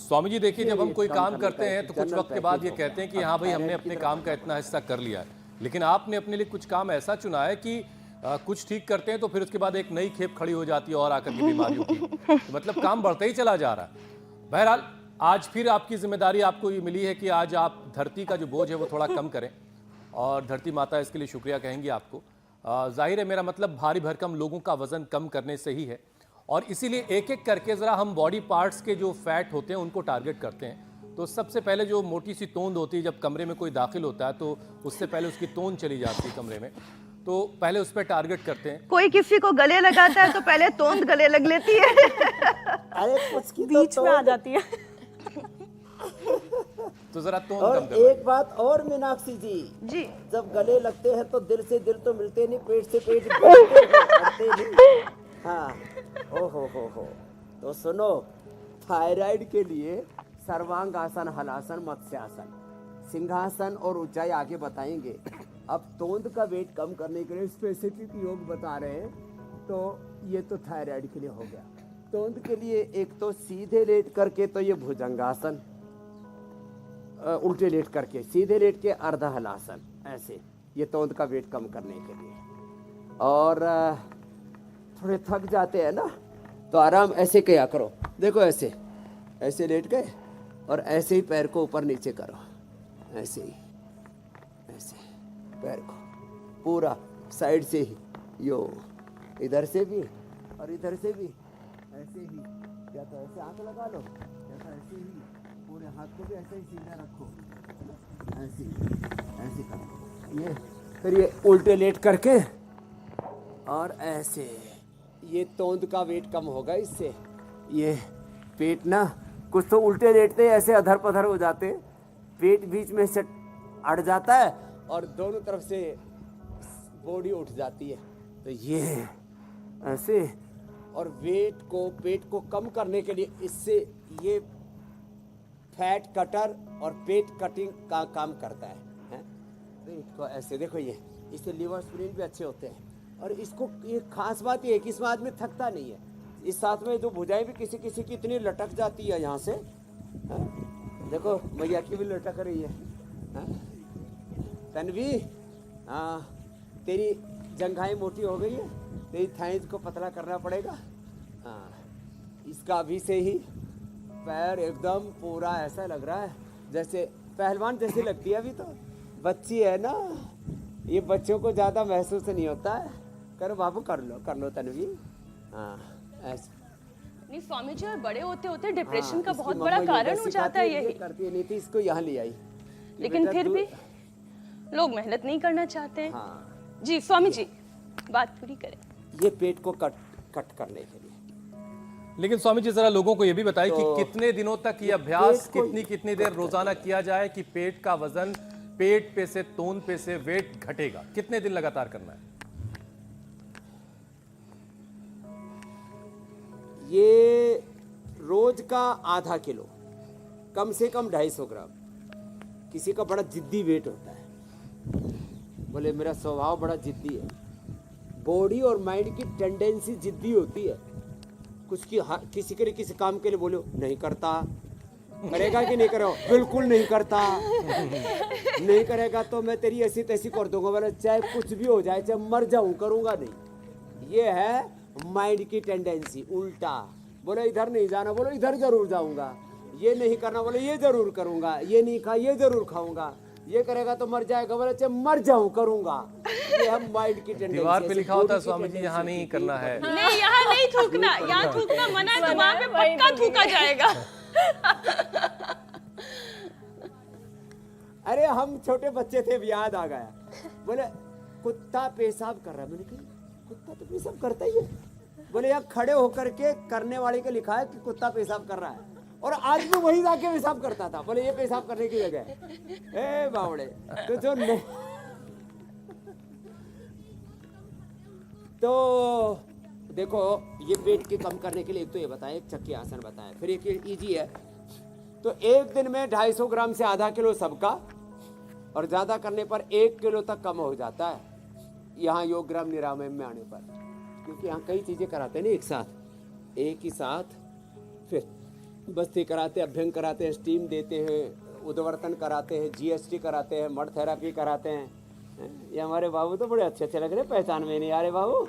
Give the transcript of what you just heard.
स्वामी जी देखिए, जब हम कोई काम करते हैं तो कुछ वक्त के बाद ये कहते हैं कि हाँ भाई हमने अपने काम का इतना हिस्सा कर लिया है, लेकिन आपने अपने लिए कुछ काम ऐसा चुना है कि कुछ ठीक करते हैं तो फिर उसके बाद एक नई खेप खड़ी हो जाती है और आकर की बीमारियों की, तो मतलब काम बढ़ता ही चला जा रहा है। बहरहाल आज फिर आपकी जिम्मेदारी आपको ये मिली है कि आज आप धरती का जो बोझ है वो थोड़ा कम करें, और धरती माता इसके लिए शुक्रिया कहेंगी आपको। जाहिर है मेरा मतलब भारी भरकम लोगों का वजन कम करने से ही है, और इसीलिए एक एक करके ज़रा हम बॉडी पार्ट्स के जो फैट होते हैं उनको टारगेट करते हैं। तो सबसे पहले जो मोटी सी तोंद होती है, जब कमरे में कोई दाखिल होता है तो उससे पहले उसकी तोंद चली जाती है कमरे में, तो पहले उस पर टारगेट करते हैं। कोई किसी को गले लगाता है तो पहले तोंद गले लग लेती है। अरे कुछ की बीच में आ जाती है। तो जरा तोंद और कम करवाइए। एक बात और मीनाक्षी जी, जी जब गले लगते हैं तो दिल से दिल तो मिलते नहीं, पेट से पेट बढ़ते नहीं। हाँ, ओ हो। तो सुनो, थायराइड के लिए सर्वांगासन, हलासन, मत्स्यासन, सिंहासन और ऊंचाई आगे बताएंगे। अब तोंद का वेट कम करने के लिए स्पेसिफिक योग बता रहे हैं, तो ये तो थायराइड के लिए हो गया। तोंद के लिए एक तो सीधे लेट करके तो ये भुजंगासन, उल्टे लेट करके, सीधे लेट के अर्धा हलासन, ऐसे ये तोंद का वेट कम करने के लिए। और थोड़े थक जाते हैं ना, तो आराम ऐसे किया करो। देखो ऐसे ऐसे लेट गए और ऐसे ही पैर को ऊपर नीचे करो, ऐसे ही, ऐसे पैर को पूरा साइड से ही, यो इधर से भी और इधर से भी, ऐसे ही, या तो ऐसे हाथ लगा लो, या तो ऐसे ही पूरे हाथ को भी ऐसे ही सीधा रखो, ऐसे करो ये। फिर ये उल्टे लेट करके और ऐसे, ये तोंद का वेट कम होगा इससे। ये पेट ना, कुछ तो उल्टे लेटते ऐसे अधर पधर हो जाते, पेट बीच में से अड़ जाता है और दोनों तरफ से बॉडी उठ जाती है। तो ये ऐसे, और वेट को, पेट को कम करने के लिए इससे ये फैट कटर और पेट कटिंग का काम करता है। पेट को ऐसे देखो, ये इससे लिवर स्प्लीन भी अच्छे होते हैं। और इसको ये खास बात ये है कि इसमें आदमी थकता नहीं है। इस साथ में जो भुजाएं भी किसी किसी की इतनी लटक जाती है यहाँ से, देखो मैया की भी लटक रही है। तन्वी, तेरी जंघाएं मोटी हो गई है, तेरी थाइज को पतला करना पड़ेगा। इसका अभी से ही पैर एकदम पूरा ऐसा लग रहा है जैसे पहलवान जैसी लगती है। अभी तो बच्ची है ना, ये बच्चों को ज़्यादा महसूस नहीं होता है। करो बाबू, कर लो तन्वी। ऐसे नहीं स्वामी जी, और बड़े होते होते डिप्रेशन का बहुत बड़ा कारण हो जाता है यही। करती नहीं थी, इसको यहाँ ले आई, लेकिन फिर भी लोग मेहनत नहीं करना चाहते हैं। हाँ। जी स्वामी जी, बात पूरी करें। ये पेट को कट करने के लिए। लेकिन स्वामी जी जरा लोगों को ये भी बताइए कि कितने दिनों तक ये अभ्यास, कितनी देर रोजाना किया जाए कि पेट का वजन पेट पे से, तोंद पे से वेट घटेगा? कितने दिन लगातार करना है? ये रोज का आधा किलो, कम से कम 250 ग्राम। किसी का बड़ा जिद्दी वेट होता है, बोले मेरा स्वभाव बड़ा जिद्दी है। बॉडी और माइंड की टेंडेंसी जिद्दी होती है। किसी के लिए किसी काम के लिए बोलो नहीं करता, करेगा कि नहीं करो, बिल्कुल नहीं करता। नहीं करेगा तो मैं तेरी ऐसी तैसी कर दूंगा, बोले चाहे कुछ भी हो जाए, चाहे मर जाऊं, करूंगा नहीं। ये है माइंड की टेंडेंसी। उल्टा बोले इधर नहीं जाना, बोलो इधर जरूर जाऊंगा। ये नहीं करना, बोले ये जरूर करूंगा। ये नहीं खा, ये जरूर खाऊंगा। ये करेगा तो मर जाएगा, बोले चाहे मर जाऊं, करूंगा। ये हम माइंड की टेंडेंसी। दीवार पे लिखा होता है स्वामी जी, यहाँ नहीं करना है। नहीं, यहाँ नहीं थूकना, यहाँ थूकना मना है, तो वहाँ पे पक्का थूका जाएगा। अरे हम छोटे बच्चे थे, याद आ गया। बोले कुत्ता पेशाब कर रहा है। मैंने कहा कुत्ता तो पेशाब करता ही है। बोले यहाँ खड़े होकर के करने वाले के लिखा है कि कुत्ता पेशाब कर रहा है, और आज भी वही जाके पेशाब करता था। बोले ये पेशाब करने की जगह है। बावड़े तो जो नहीं, तो देखो ये पेट के कम करने के लिए एक तो ये बताएं, एक चक्की आसन बताएं, फिर एक इजी है। तो एक दिन में 250 ग्राम से आधा किलो सबका, और ज़्यादा करने पर 1 किलो तक कम हो जाता है यहाँ योग ग्राम निरामय में आने पर। क्योंकि यहाँ कई चीज़ें कराते हैं ना एक साथ, एक ही साथ। फिर बस्ती कराते हैं, अभ्यंग कराते हैं, स्टीम देते हैं, उद्वर्तन कराते हैं, जीएसटी कराते हैं, मड थेरापी कराते हैं। ये हमारे बाबू तो बड़े अच्छे अच्छे लग रहे हैं, पहचान में नहीं आ रहे बाबू।